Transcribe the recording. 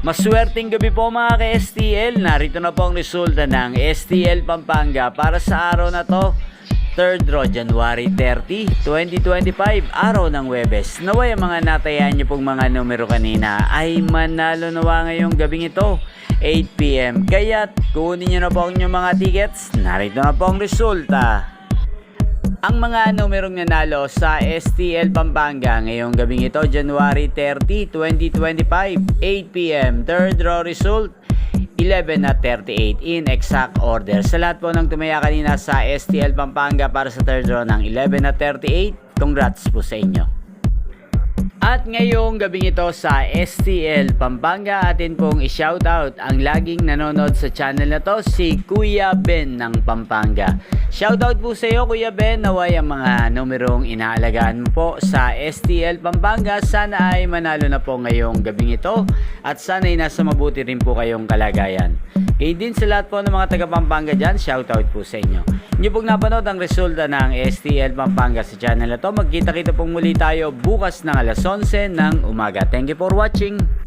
Maswerteng gabi po mga ka-STL. Narito na po ang resulta ng STL Pampanga para sa araw na to. 3rd draw, January 30, 2025, araw ng Huwebes. Naway ang mga natayan nyo pong mga numero kanina ay manalo nawa ngayong gabing ito, 8 PM. Kaya't kunin nyo na po ang inyong mga tickets. Narito na po ang resulta. Ang mga numerong nanalo sa STL Pampanga ngayong gabing ito, January 30, 2025, 8 PM. 3rd draw result, 11 at 38 in exact order. Sa lahat po ng tumaya kanina sa STL Pampanga para sa 3rd draw ng 11 at 38, congrats po sa inyo. At ngayong gabing ito sa STL Pampanga, atin pong i-shoutout ang laging nanonood sa channel na to, si Kuya Ben ng Pampanga. Shoutout po sa iyo Kuya Ben, naway ang mga numerong inaalagaan mo po sa STL Pampanga sana ay manalo na po ngayong gabing ito at sana ay nasa mabuti rin po kayong kalagayan. Kaya din sa lahat po ng mga taga Pampanga dyan, shoutout po sa inyo. Inyo pong napanood ang resulta ng STL Pampanga sa channel na to. Magkita-kita pong muli tayo bukas ng alas 11 ng umaga. Thank you for watching.